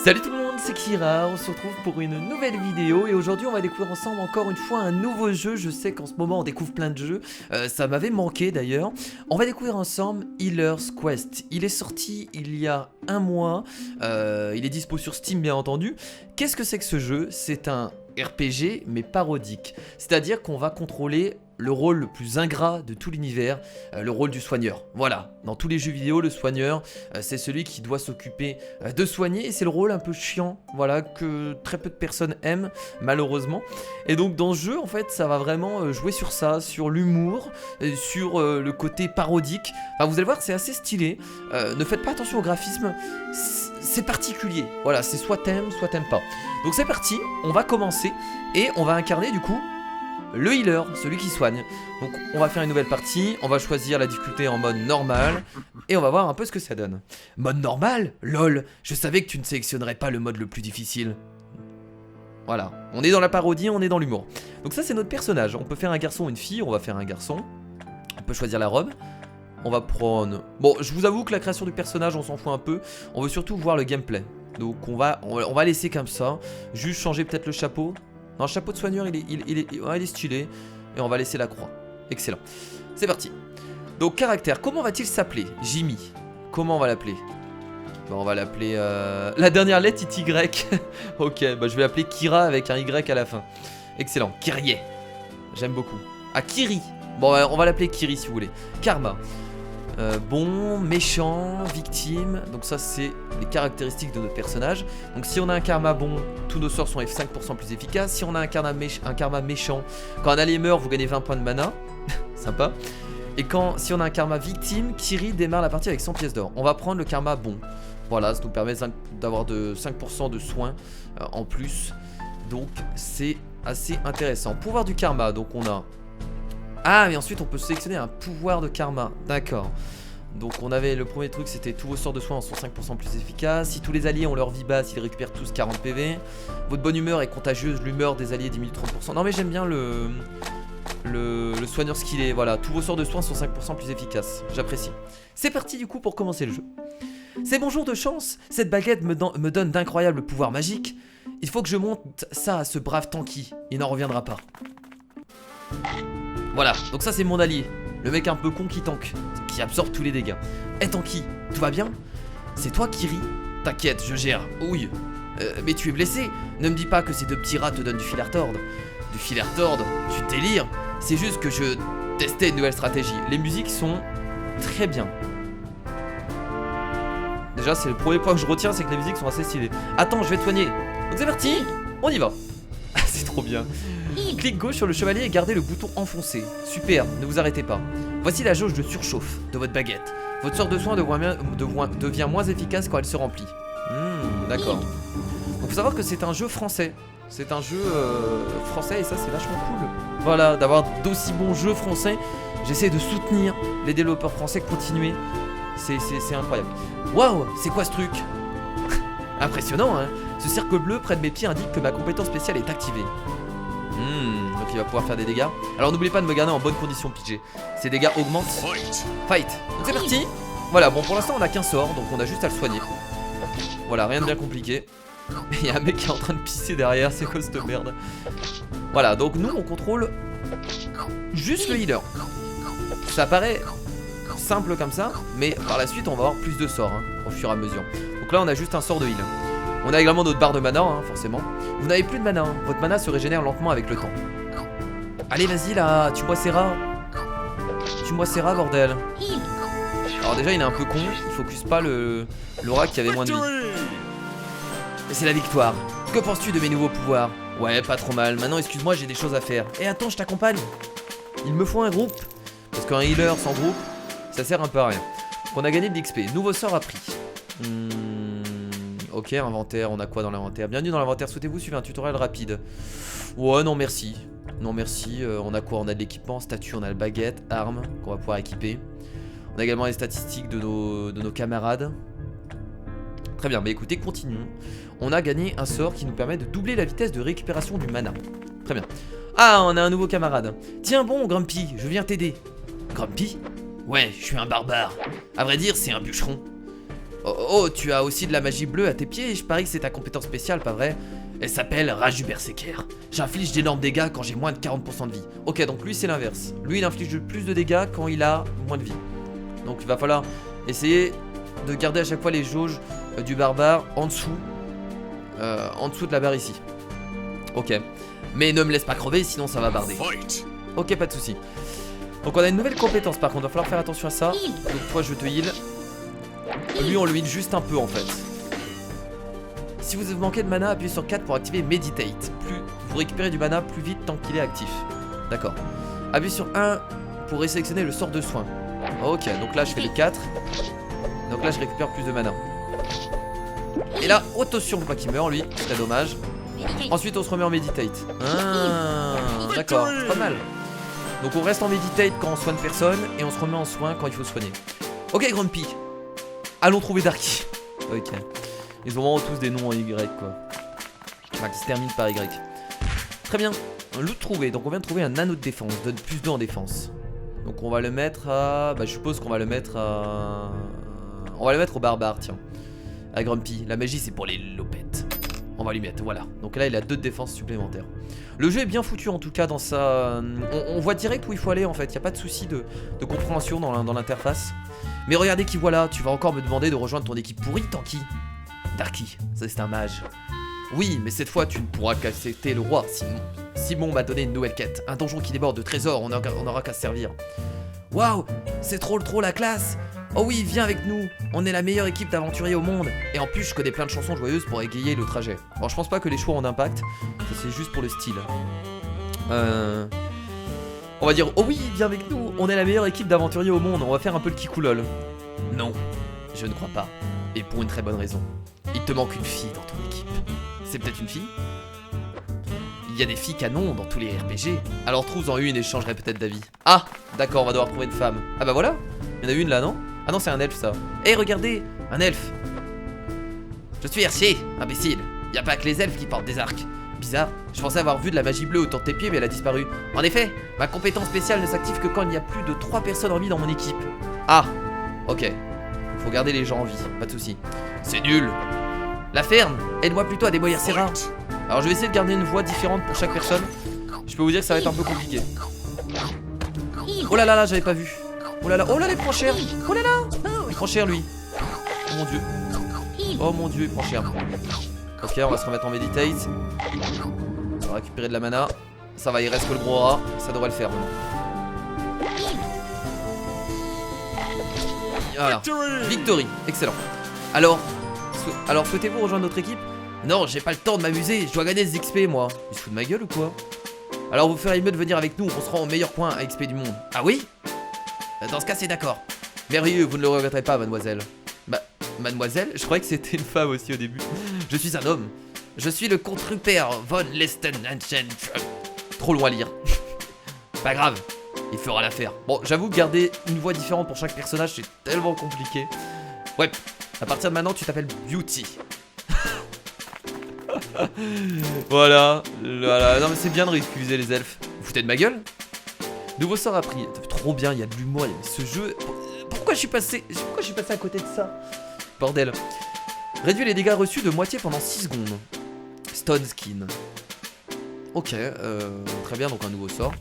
Salut tout le monde, c'est Kira, on se retrouve pour une nouvelle vidéo et aujourd'hui on va découvrir ensemble encore une fois un nouveau jeu. Je sais qu'en ce moment on découvre plein de jeux, ça m'avait manqué d'ailleurs. On va découvrir ensemble Healer's Quest. Il est sorti il y a un mois, il est dispo sur Steam bien entendu. Qu'est-ce que c'est que ce jeu? C'est un RPG mais parodique, c'est-à-dire qu'on va contrôler le rôle le plus ingrat de tout l'univers, le rôle du soigneur. Voilà, dans tous les jeux vidéo, le soigneur, c'est celui qui doit s'occuper de soigner, et c'est le rôle un peu chiant, voilà, que très peu de personnes aiment, malheureusement. Et donc dans ce jeu, en fait, ça va vraiment jouer sur ça, sur l'humour, sur le côté parodique. Enfin, vous allez voir, c'est assez stylé. Ne faites pas attention au graphisme, c'est particulier. Voilà, c'est soit t'aimes pas. Donc c'est parti, on va commencer, et on va incarner du coup le healer, celui qui soigne. Donc on va faire une nouvelle partie, on va choisir la difficulté en mode normal et on va voir un peu ce que ça donne. Mode normal? Lol, je savais que tu ne sélectionnerais pas le mode le plus difficile. Voilà, on est dans la parodie, on est dans l'humour. Donc ça c'est notre personnage, on peut faire un garçon ou une fille, on va faire un garçon. On peut choisir la robe. On va prendre... Bon, je vous avoue que la création du personnage, on s'en fout un peu. On veut surtout voir le gameplay. Donc on va laisser comme ça. Juste changer peut-être le chapeau. Non, le chapeau de soigneur, il est stylé. Et on va laisser la croix. Excellent. C'est parti. Donc, caractère. Comment va-t-il s'appeler? Jimmy. Comment on va l'appeler? Bah, on va l'appeler... La dernière lettre est Y. Ok, bah, je vais l'appeler Kira avec un Y à la fin. Excellent. Kyrie. J'aime beaucoup. Ah, Kiri. Bon, on va l'appeler Kiri si vous voulez. Karma. Bon, méchant, victime. Donc ça c'est les caractéristiques de notre personnage. Donc si on a un karma bon, tous nos sorts sont 5% plus efficaces. Si on a un karma méchant, quand un allié meurt vous gagnez 20 points de mana. Sympa. Et si on a un karma victime, Kiri démarre la partie avec 100 pièces d'or. On va prendre le karma bon. Voilà, ça nous permet d'avoir de 5% de soins en plus. Donc c'est assez intéressant. Pouvoir du karma, donc on a... Ah, mais ensuite on peut sélectionner un pouvoir de karma. D'accord. Donc on avait le premier truc, c'était tous vos sorts de soins sont 5% plus efficaces. Si tous les alliés ont leur vie basse, ils récupèrent tous 40 PV. Votre bonne humeur est contagieuse, l'humeur des alliés diminue 30%. Non mais j'aime bien le soigneur skillé. Voilà, tous vos sorts de soins sont 5% plus efficaces. J'apprécie. C'est parti du coup pour commencer le jeu. C'est mon jour de chance. Cette baguette me donne d'incroyables pouvoirs magiques. Il faut que je monte ça à ce brave Tanky. Il n'en reviendra pas. Voilà, donc ça c'est mon allié. Le mec un peu con qui tank, qui absorbe tous les dégâts. Eh Tanky, tout va bien? C'est toi Kiri? T'inquiète, je gère. Ouille. Mais tu es blessé. Ne me dis pas que ces deux petits rats te donnent du fil à retordre. Du fil à retordre? Tu délires? C'est juste que je testais une nouvelle stratégie. Les musiques sont très bien. Déjà c'est le premier point que je retiens, c'est que les musiques sont assez stylées. Attends, je vais te soigner. Donc c'est parti, on y va. C'est trop bien. Clic gauche sur le chevalier et gardez le bouton enfoncé. Super, ne vous arrêtez pas. Voici la jauge de surchauffe de votre baguette. Votre sort de soin devient moins efficace quand elle se remplit. D'accord. Donc faut savoir que c'est un jeu français. C'est un jeu français et ça c'est vachement cool. Voilà, d'avoir d'aussi bons jeux français. J'essaie de soutenir les développeurs français, continuer. C'est incroyable. Waouh, c'est quoi ce truc? Impressionnant hein. Ce cercle bleu près de mes pieds indique que ma compétence spéciale est activée. Donc il va pouvoir faire des dégâts. Alors n'oubliez pas de me garder en bonne condition PG. Ces dégâts augmentent. Fight. Donc c'est parti. Voilà, bon pour l'instant on a qu'un sort, donc on a juste à le soigner. Voilà, rien de bien compliqué. Il y a un mec qui est en train de pisser derrière, c'est quoi cette merde? Voilà, donc nous on contrôle juste le healer. Ça paraît simple comme ça, mais par la suite on va avoir plus de sorts hein, au fur et à mesure. Donc là on a juste un sort de heal. On a également notre barre de mana, hein, forcément. Vous n'avez plus de mana, hein. Votre mana se régénère lentement avec le temps. Allez, vas-y là, tue-moi ces rats. Tue-moi ces rats, bordel. Alors déjà, il est un peu con, il focus pas le rat qui avait moins de vie. Et c'est la victoire. Que penses-tu de mes nouveaux pouvoirs? Ouais, pas trop mal. Maintenant, excuse-moi, j'ai des choses à faire. Et attends, je t'accompagne. Il me faut un groupe. Parce qu'un healer sans groupe, ça sert un peu à rien. Donc on a gagné de l'XP. Nouveau sort appris. Ok, inventaire, on a quoi dans l'inventaire? Bienvenue dans l'inventaire, souhaitez-vous suivre un tutoriel rapide? Ouais, non merci. Non merci, on a quoi? On a de l'équipement, statut, on a la baguette, arme qu'on va pouvoir équiper. On a également les statistiques de nos camarades. Très bien, mais écoutez, continuons. On a gagné un sort qui nous permet de doubler la vitesse de récupération du mana. Très bien. Ah, on a un nouveau camarade. Tiens bon, Grumpy, je viens t'aider. Grumpy? Ouais, je suis un barbare. À vrai dire, c'est un bûcheron. Oh, oh, tu as aussi de la magie bleue à tes pieds, je parie que c'est ta compétence spéciale, pas vrai? Elle s'appelle Rage du Berserker. J'inflige d'énormes dégâts quand j'ai moins de 40% de vie. Ok, donc lui c'est l'inverse. Lui il inflige plus de dégâts quand il a moins de vie. Donc il va falloir essayer de garder à chaque fois les jauges du barbare en dessous de la barre ici. Ok. Mais ne me laisse pas crever, sinon ça va barder. Ok, pas de soucis. Donc on a une nouvelle compétence par contre, il va falloir faire attention à ça. Donc toi je te heal. Lui on le heal juste un peu en fait. Si vous manquez de mana, appuyez sur 4 pour activer Meditate. Plus vous récupérez du mana plus vite tant qu'il est actif. D'accord. Appuyez sur 1 pour résélectionner le sort de soin. Ok, donc là je fais les 4. Donc là je récupère plus de mana. Et là, autotion pas qu'il meurt lui, c'est dommage. Ensuite on se remet en Meditate. Ah, d'accord, c'est pas mal. Donc on reste en Meditate quand on soigne personne et on se remet en soin quand il faut soigner. Ok Grumpy, allons trouver Darky. Ok. Ils ont vraiment tous des noms en Y quoi. Enfin qui se terminent par Y. Très bien, loot trouvé. Donc on vient de trouver un anneau de défense, donne plus 2 en défense. Donc on va le mettre à... Bah je suppose qu'on va le mettre à... On va le mettre au barbare tiens. À Grumpy, la magie c'est pour les lopettes. On va lui mettre, voilà. Donc là il a 2 de défense supplémentaires. Le jeu est bien foutu en tout cas dans sa... On voit direct où il faut aller en fait. Il n'y a pas de souci de compréhension dans l'interface. Mais regardez qui voilà, tu vas encore me demander de rejoindre ton équipe pourrie, Tanky. Darky, ça c'est un mage. Oui, mais cette fois tu ne pourras qu'accepter le roi. Simon m'a donné une nouvelle quête. Un donjon qui déborde de trésors, on aura qu'à se servir. Waouh, c'est trop la classe. Oh oui, viens avec nous, on est la meilleure équipe d'aventuriers au monde. Et en plus je connais plein de chansons joyeuses pour égayer le trajet. Bon je pense pas que les choix ont d'impact, ça c'est juste pour le style. On va dire, oh oui, viens avec nous, on est la meilleure équipe d'aventuriers au monde. On va faire un peu le kikoulol. Non, je ne crois pas. Et pour une très bonne raison. Il te manque une fille dans ton équipe. C'est peut-être une fille? Il y a des filles canons dans tous les RPG. Alors trouve-en une et je changerai peut-être d'avis. Ah, d'accord, on va devoir trouver une femme. Ah bah voilà, il y en a une là, non? Ah non, c'est un elfe ça. Hé, regardez, un elfe. Je suis Hergé, imbécile. Y a pas que les elfes qui portent des arcs. Bizarre, je pensais avoir vu de la magie bleue autour de tes pieds mais elle a disparu. En effet, ma compétence spéciale ne s'active que quand il y a plus de 3 personnes en vie dans mon équipe. Ah, ok. Faut garder les gens en vie, pas de soucis. C'est nul. La ferme, aide-moi plutôt à démolir ces rats. Alors je vais essayer de garder une voix différente pour chaque personne. Je peux vous dire que ça va être un peu compliqué. Oh là là là, j'avais pas vu. Oh là là, il prend cher. Oh là là, il prend cher lui. Oh mon dieu. Oh mon dieu, il prend cher. Ok, on va se remettre en meditate. On va récupérer de la mana. Ça va, il reste que le gros rat. Ça devrait le faire maintenant. Voilà. Victory, excellent. Alors souhaitez-vous rejoindre notre équipe? Non, j'ai pas le temps de m'amuser, je dois gagner des XP moi. Il se fout de ma gueule ou quoi? Alors vous ferez mieux de venir avec nous, on sera au meilleur point à XP du monde. Ah oui? Dans ce cas c'est d'accord. Merveilleux, vous ne le regretterez pas mademoiselle. Bah, mademoiselle? Je croyais que c'était une femme aussi au début. Je suis un homme. Je suis le comte Rupert von Lestenanchen. Trop loin à lire. Pas grave, il fera l'affaire. Bon, j'avoue que garder une voix différente pour chaque personnage c'est tellement compliqué. Ouais, à partir de maintenant tu t'appelles Beauty. Voilà. Non mais c'est bien de récuser les elfes. Vous foutez de ma gueule? Nouveau sort appris. Trop bien, il y a de l'humour, il y a ce jeu. Pourquoi je suis passé à côté de ça? Bordel. Réduit les dégâts reçus de moitié pendant 6 secondes. Stone Skin. Ok, très bien, donc un nouveau sort.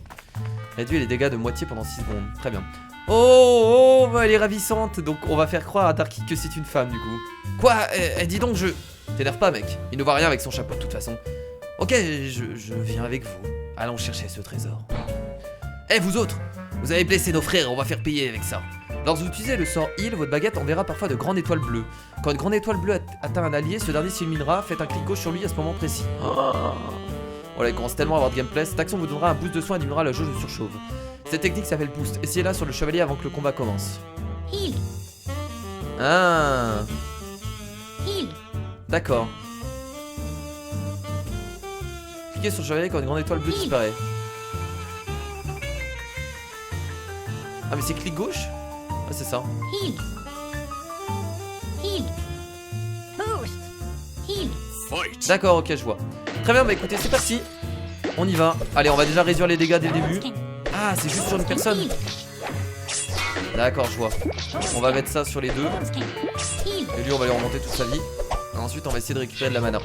Réduit les dégâts de moitié pendant 6 secondes. Très bien. Oh, elle est ravissante. Donc on va faire croire à Darky que c'est une femme du coup. Quoi? Dis donc, t'énerve pas mec, il ne voit rien avec son chapeau de toute façon. Ok, je viens avec vous. Allons chercher ce trésor. Eh vous autres, vous avez blessé nos frères, on va faire payer avec ça. Lorsque vous utilisez le sort heal, votre baguette enverra parfois de grandes étoiles bleues. Quand une grande étoile bleue atteint un allié, ce dernier s'illuminera, faites un clic gauche sur lui à ce moment précis. Voilà, il commence tellement à avoir de gameplay. Cette action vous donnera un boost de soin et diminuera la jauge de surchauffe. Cette technique s'appelle boost, essayez-la sur le chevalier avant que le combat commence. Heal. Ah, Heal. d'accord. Cliquez sur le chevalier quand une grande étoile bleue disparaît. Ah mais c'est clic gauche? Ah c'est ça. Heal. Heal. Boost. Heal. D'accord, ok, je vois. Très bien, bah écoutez, c'est parti. On y va. Allez, on va déjà réduire les dégâts dès le début. Ah, c'est juste sur une personne. D'accord, je vois. On va mettre ça sur les deux. Heal. Et lui, on va lui remonter toute sa vie. Et ensuite, on va essayer de récupérer de la mana.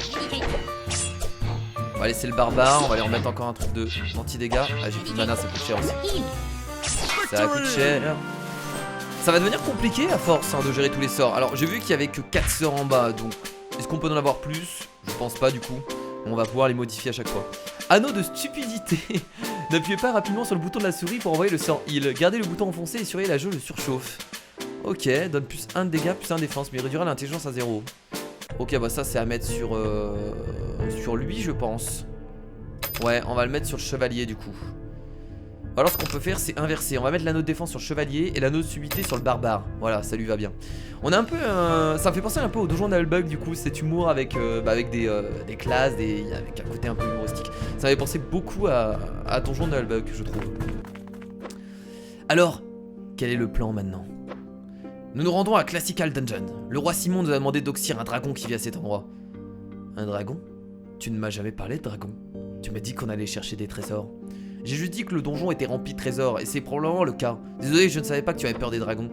On va laisser le barbare. On va lui remettre encore un truc de anti-dégâts. Ah, j'ai plus de mana, ça coûte cher aussi. Heal. Ça coûte cher. Ça va devenir compliqué à force de gérer tous les sorts. Alors, j'ai vu qu'il y avait que 4 sorts en bas. Donc, est-ce qu'on peut en avoir plus? Je pense pas du coup. On va pouvoir les modifier à chaque fois. Anneau de stupidité. N'appuyez pas rapidement sur le bouton de la souris pour envoyer le sort heal. Gardez le bouton enfoncé et surveillez la jauge de surchauffe. Ok, donne plus 1 de dégâts, plus 1 de défense, mais il réduira l'intelligence à 0. Ok, bah ça c'est à mettre sur lui je pense. Ouais, on va le mettre sur le chevalier du coup. Alors ce qu'on peut faire c'est inverser. On va mettre l'anneau de défense sur le chevalier et l'anneau de subtilité sur le barbare. Voilà, ça lui va bien. On a un peu ça me fait penser un peu au donjon d'Albug du coup, cet humour avec des classes, avec un côté un peu humoristique. Ça m'avait pensé beaucoup à donjon d'Albug je trouve. Alors, quel est le plan maintenant? Nous nous rendons à Classical Dungeon. Le roi Simon nous a demandé d'oxyre un dragon qui vit à cet endroit. Un dragon? Tu ne m'as jamais parlé de dragon. Tu m'as dit qu'on allait chercher des trésors. J'ai juste dit que le donjon était rempli de trésors, et c'est probablement le cas. Désolé, je ne savais pas que tu avais peur des dragons.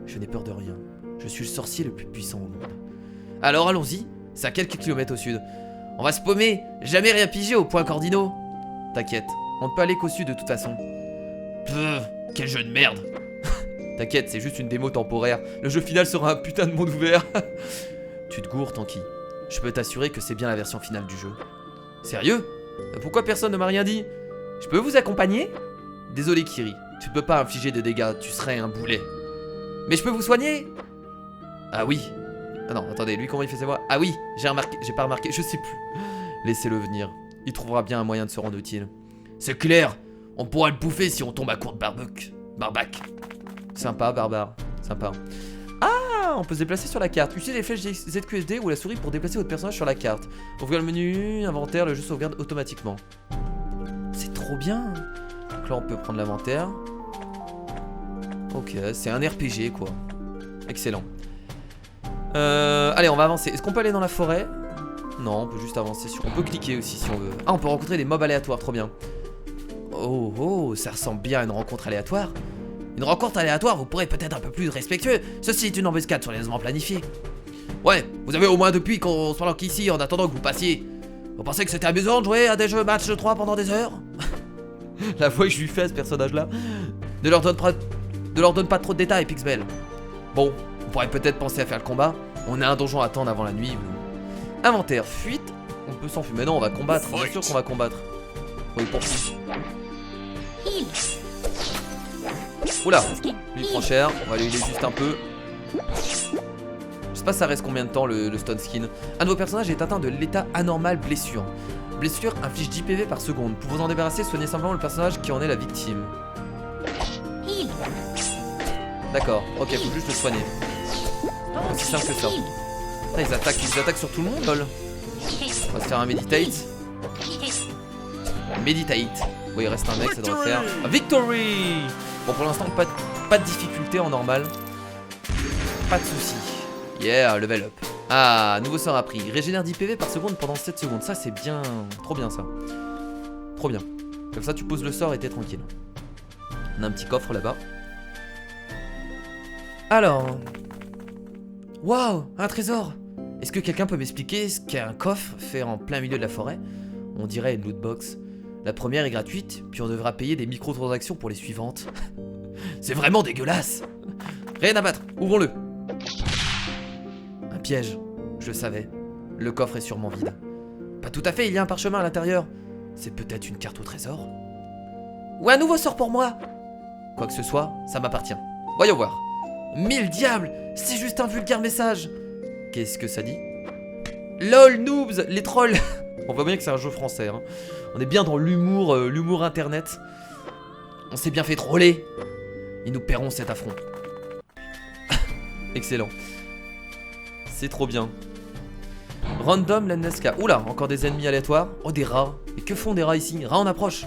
Je n'ai peur de rien. Je suis le sorcier le plus puissant au monde. Alors allons-y, c'est à quelques kilomètres au sud. On va se paumer, jamais rien pigé aux points cardinaux. T'inquiète, on ne peut aller qu'au sud de toute façon. Pfff, quel jeu de merde. T'inquiète, c'est juste une démo temporaire. Le jeu final sera un putain de monde ouvert. Tu te gourres, Tanky. Je peux t'assurer que c'est bien la version finale du jeu. Sérieux? Pourquoi personne ne m'a rien dit? Je peux vous accompagner? Désolé Kiri, tu ne peux pas infliger de dégâts, tu serais un boulet. Mais je peux vous soigner? Ah oui. Ah non, attendez, lui comment il faisait moi? Ah oui, j'ai pas remarqué, je sais plus. Laissez-le venir, il trouvera bien un moyen de se rendre utile. C'est clair, on pourra le bouffer si on tombe à court de barbac. Sympa, barbare, sympa. Ah, on peut se déplacer sur la carte. Utilisez les flèches ZQSD ou la souris pour déplacer votre personnage sur la carte. Ouvrez le menu, inventaire, le jeu sauvegarde automatiquement. C'est trop bien. Donc là on peut prendre l'inventaire. Ok, c'est un RPG quoi. Excellent. Allez, on va avancer. Est-ce qu'on peut aller dans la forêt? Non, on peut juste avancer sur... On peut cliquer aussi si on veut. Ah, on peut rencontrer des mobs aléatoires, trop bien. Oh, oh, ça ressemble bien à une rencontre aléatoire. Une rencontre aléatoire, vous pourrez peut-être un peu plus respectueux. Ceci est une embuscade soigneusement planifiée. Ouais, vous avez au moins depuis qu'on se planque ici en attendant que vous passiez. Vous pensez que c'était amusant de jouer à des jeux match de 3 pendant des heures? La voix que je lui fais à ce personnage-là. Ne leur donne pas trop de détails, Pixbel. Bon, on pourrait peut-être penser à faire le combat. On a un donjon à attendre avant la nuit. Inventaire, fuite. On peut s'enfuir. Mais non, on va combattre. Bien sûr qu'on va combattre. Oui, pour qui? Heal. Oula, lui il prend cher. On va lui aider juste un peu. Je sais pas ça reste combien de temps le stone skin. Un de vos personnages est atteint de l'état anormal blessure. Blessure inflige 10 PV par seconde. Pour vous en débarrasser, soignez simplement le personnage qui en est la victime. Heal. D'accord, ok, faut juste le soigner. Aussi simple que ça. Ah, ils attaquent sur tout le monde, lol. On va se faire un meditate. Meditate. Oui, il reste un mec, ça devrait faire. Victory! Bon, pour l'instant, pas de difficulté en normal. Pas de soucis. Yeah, level up. Ah, nouveau sort appris. Régénère 10 PV par seconde pendant 7 secondes. Ça, c'est bien. Trop bien, ça. Trop bien. Comme ça, tu poses le sort et t'es tranquille. On a un petit coffre là-bas. Alors. Waouh, un trésor. Est-ce que quelqu'un peut m'expliquer ce qu'est un coffre fait en plein milieu de la forêt? On dirait une loot box. La première est gratuite, puis on devra payer des microtransactions pour les suivantes. C'est vraiment dégueulasse. Rien à battre, ouvrons-le. Un piège, je le savais. Le coffre est sûrement vide. Pas tout à fait, il y a un parchemin à l'intérieur. C'est peut-être une carte au trésor? Ou un nouveau sort pour moi? Quoi que ce soit, ça m'appartient. Voyons voir. 1000 diables, c'est juste un vulgaire message. Qu'est-ce que ça dit? LOL noobs, les trolls. On voit bien que c'est un jeu français, hein. On est bien dans l'humour internet. On s'est bien fait troller. Et nous paierons cet affront. Excellent. C'est trop bien. Random Landesca. Oula, encore des ennemis aléatoires. Oh, des rats. Et que font des rats ici? Rats en approche.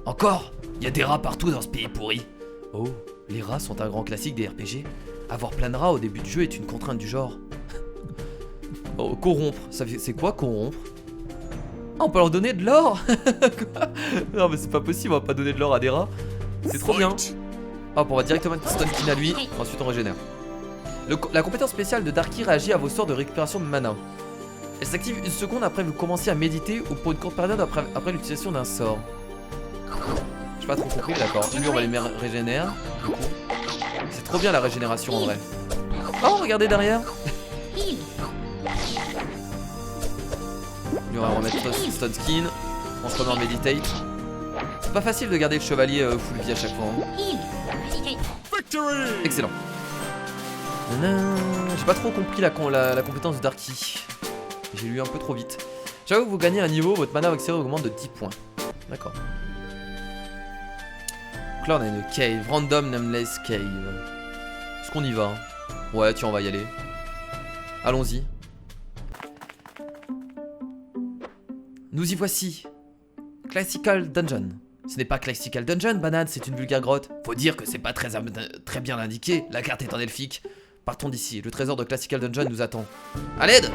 Encore? Il y a des rats partout dans ce pays pourri. Oh, les rats sont un grand classique des RPG. Avoir plein de rats au début du jeu est une contrainte du genre. Oh, corrompre. C'est quoi corrompre? Ah, on peut leur donner de l'or. Non mais c'est pas possible, on va pas donner de l'or à des rats. C'est trop bien. Hop, on va directement Stone Skin à lui. Ensuite, on régénère. La compétence spéciale de Darky réagit à vos sorts de récupération de mana. Elle s'active une seconde après que vous commencez à méditer ou pour une courte période après l'utilisation d'un sort. J'ai pas trop compris, d'accord. Lui, on va les régénérer. C'est trop bien la régénération en vrai. Oh, regardez derrière. Lui, on va remettre Stone Skin. On se remet en Meditate. C'est pas facile de garder le chevalier full vie à chaque fois. Hein. Excellent. J'ai pas trop compris la compétence de Darky. J'ai lu un peu trop vite. J'avoue que vous gagnez un niveau, votre mana extérieur augmente de 10 points. D'accord. Donc là on a une cave, random nameless cave. Est-ce qu'on y va? Ouais, tiens, on va y aller. Allons-y. Nous y voici. Classical Dungeon. Ce n'est pas Classical Dungeon, banane, c'est une vulgaire grotte. Faut dire que c'est pas très bien indiqué, la carte est en elfique. Partons d'ici, le trésor de Classical Dungeon nous attend. À l'aide!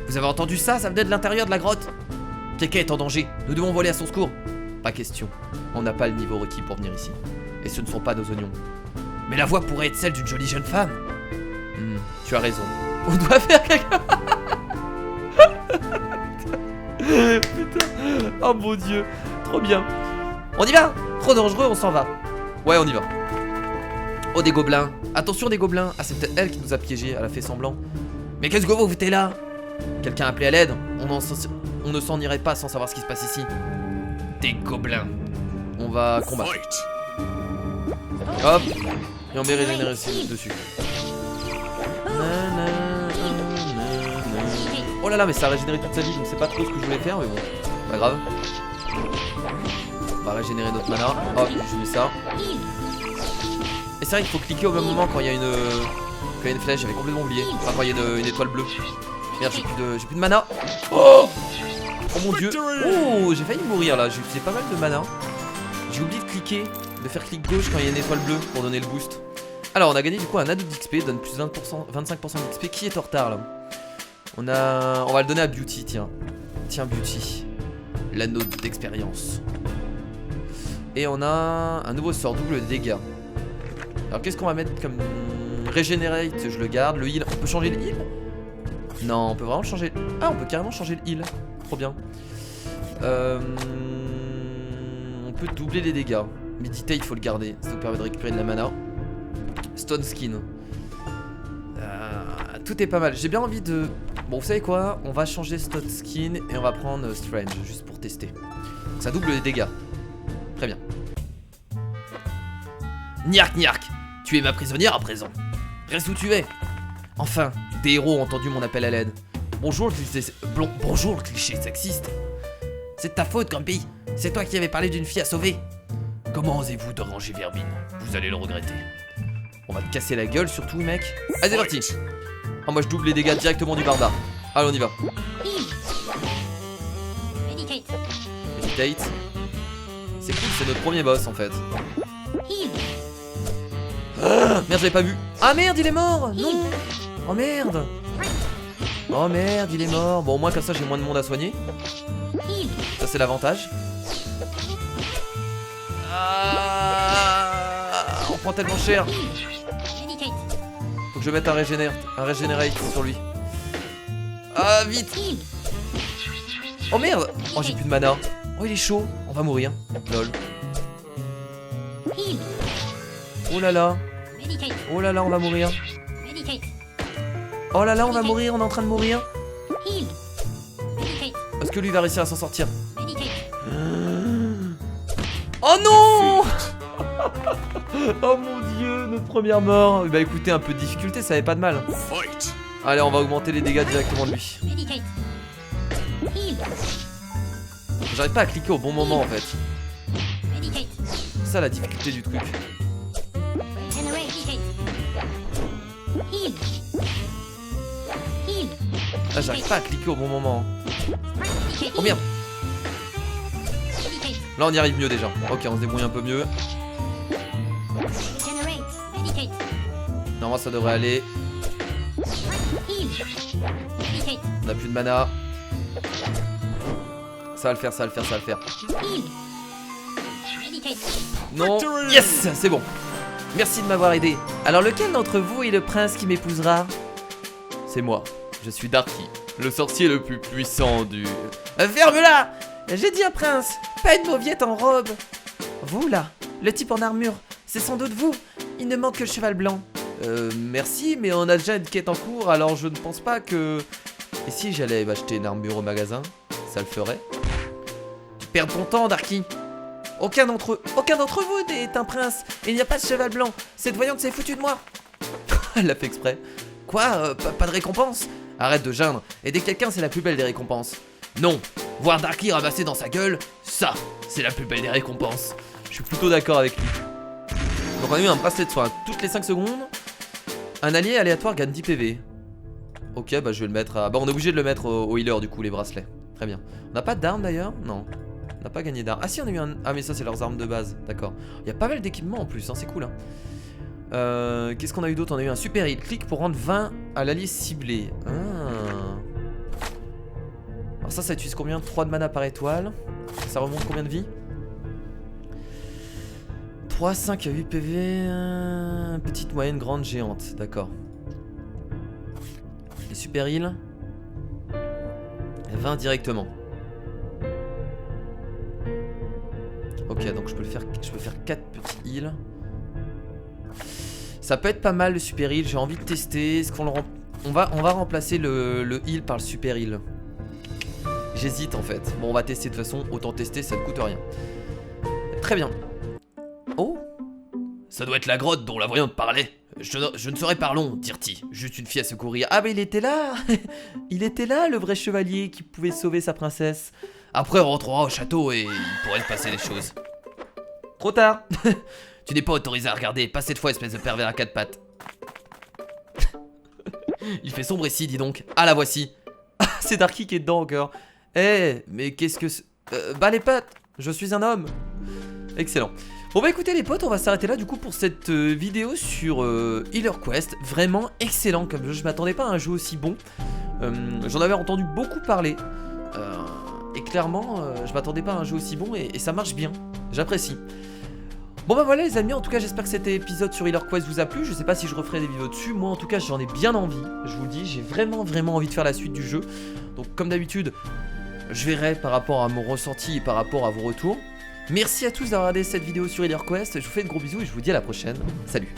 Vous avez entendu ça? Ça venait de l'intérieur de la grotte. Keke est en danger, nous devons voler à son secours. Pas question, on n'a pas le niveau requis pour venir ici. Et ce ne sont pas nos oignons. Mais la voix pourrait être celle d'une jolie jeune femme. Tu as raison. On doit faire quelque... Putain. Oh mon dieu. Trop bien. On y va. Trop dangereux, on s'en va. Ouais, on y va. Oh, des gobelins. Attention, des gobelins. Ah, c'est peut-être elle qui nous a piégés. Elle a fait semblant. Mais qu'est-ce que vous foutez là? Quelqu'un a appelé à l'aide. On ne s'en irait pas sans savoir ce qui se passe ici. Des gobelins. On va combattre. Hop. Et on met régénérer dessus. Oh là là, mais ça a régénéré toute sa vie, donc c'est pas trop ce que je voulais faire, mais bon, pas grave. On va régénérer notre mana. Hop, je mets ça. Et c'est vrai qu'il faut cliquer au même moment quand il y a une flèche, j'avais complètement oublié. Enfin, quand il y a une étoile bleue. Merde, j'ai plus de mana. Oh mon dieu. Oh, j'ai failli mourir là, j'ai utilisé pas mal de mana. J'ai oublié de cliquer, de faire clic gauche quand il y a une étoile bleue pour donner le boost. Alors, on a gagné du coup un atout d'XP, donne plus 25% d'XP. Qui est en retard là? On va le donner à Beauty, tiens. Tiens, Beauty. L'anneau d'expérience. Et on a un nouveau sort, double dégâts. Alors, qu'est-ce qu'on va mettre comme... Regenerate, je le garde. Le heal, on peut changer le heal? Non, on peut vraiment changer... Ah, on peut carrément changer le heal. Trop bien. On peut doubler les dégâts. Meditate, il faut le garder. Ça nous permet de récupérer de la mana. Stone Skin. Tout est pas mal. J'ai bien envie de... Bon, vous savez quoi? On va changer Stone Skin et on va prendre Strange, juste pour tester. Donc, ça double les dégâts. Très bien. Niark, Niark, tu es ma prisonnière à présent. Reste où tu es. Enfin, des héros ont entendu mon appel à l'aide. Bonjour, bonjour le cliché sexiste. C'est de ta faute, Grumpy. C'est toi qui avais parlé d'une fille à sauver. Comment osez-vous déranger Verbine? Vous allez le regretter. On va te casser la gueule surtout, mec. Allez, c'est parti. Oh, moi je double les dégâts directement du barbare. Allez, on y va. Meditate. C'est cool, c'est notre premier boss en fait. Ah, merde, j'avais pas vu. Ah merde, il est mort. Non. Oh merde. Oh merde, il est mort. Bon, au moins comme ça j'ai moins de monde à soigner. Ça c'est l'avantage. On prend tellement cher. Faut que je mette un régénérate sur lui. Ah, vite. Oh merde. Oh, j'ai plus de mana. Oh, il est chaud. On va mourir. Lol. Oh là là. Oh là là, on va mourir. Oh là là, on va mourir. On est en train de mourir. Est-ce que lui va réussir à s'en sortir? Oh non. Oh mon dieu, notre première mort. Bah écoutez, un peu de difficulté, ça avait pas de mal. Allez, on va augmenter les dégâts directement de lui. J'arrive pas à cliquer au bon moment en fait. C'est ça la difficulté du truc. Ah, j'arrive pas à cliquer au bon moment. Oh merde. Là on y arrive mieux déjà. Ok, on se débrouille un peu mieux. Normalement ça devrait aller. On a plus de mana. Ça va le faire, ça va le faire, ça va le faire. Non. Yes, c'est bon. Merci de m'avoir aidé. Alors lequel d'entre vous est le prince qui m'épousera? C'est moi, je suis Darky, le sorcier le plus puissant du... Ferme-la! J'ai dit un prince, pas une mauviette en robe. Vous là, le type en armure, c'est sans doute vous. Il ne manque que le cheval blanc. Merci, mais on a déjà une quête en cours, alors je ne pense pas que... Et si j'allais m'acheter une armure au magasin, ça le ferait? Tu perds ton temps, Darky. Aucun d'entre vous n'est un prince. Il n'y a pas de cheval blanc. Cette voyante s'est foutue de moi. Elle l'a fait exprès. Quoi? Pas de récompense? Arrête de geindre. Aider quelqu'un, c'est la plus belle des récompenses. Non. Voir Darky ramasser dans sa gueule, ça, c'est la plus belle des récompenses. Je suis plutôt d'accord avec lui. Donc on a eu un bracelet de soin toutes les 5 secondes. Un allié aléatoire gagne 10 PV. Ok, bah je vais le mettre à... Bah on est obligé de le mettre au healer du coup, les bracelets. Très bien. On n'a pas d'armes d'ailleurs? Non. On n'a pas gagné d'armes. Ah si, on a eu un... Ah mais ça c'est leurs armes de base, d'accord. Il y a pas mal d'équipements en plus, hein, c'est cool. Hein. Qu'est-ce qu'on a eu d'autre? On a eu un super heal. Clique pour rendre 20 à l'allié ciblé. Ah. Alors ça utilise combien? 3 de mana par étoile. Ça remonte combien de vie? 3, 5 à 8 PV. Petite, moyenne, grande, géante. D'accord. Les super heals 20 directement. Ok, donc je peux faire 4 petits heals. Ça peut être pas mal le super heal, j'ai envie de tester. Est-ce qu'on le on va remplacer le heal par le super heal. J'hésite en fait. Bon, on va tester de toute façon, autant tester, ça ne coûte rien. Très bien. Oh, ça doit être la grotte dont la voyante parlait. Je ne saurais pas long, tire-t-il. Juste une fille à secourir. Ah, mais il était là. Il était là, le vrai chevalier qui pouvait sauver sa princesse. Après, on rentrera au château et il pourrait se passer des choses. Trop tard. Tu n'es pas autorisé à regarder. Pas cette fois, espèce de pervers à 4 pattes. Il fait sombre ici, dis donc. Ah, la voici. Ah, c'est Darky qui est dedans encore. Eh, mais qu'est-ce que... Bah les pattes. Je suis un homme. Excellent. Bon bah écoutez les potes, on va s'arrêter là du coup pour cette vidéo sur Healer Quest. Vraiment excellent comme jeu, je m'attendais pas à un jeu aussi bon. J'en avais entendu beaucoup parler. Et clairement, je m'attendais pas à un jeu aussi bon et ça marche bien. J'apprécie. Bon bah voilà les amis, en tout cas j'espère que cet épisode sur Healer Quest vous a plu. Je sais pas si je referai des vidéos dessus, moi en tout cas j'en ai bien envie. Je vous le dis, j'ai vraiment envie de faire la suite du jeu. Donc comme d'habitude, je verrai par rapport à mon ressenti et par rapport à vos retours. Merci à tous d'avoir regardé cette vidéo sur Healer Quest, je vous fais de gros bisous et je vous dis à la prochaine. Salut.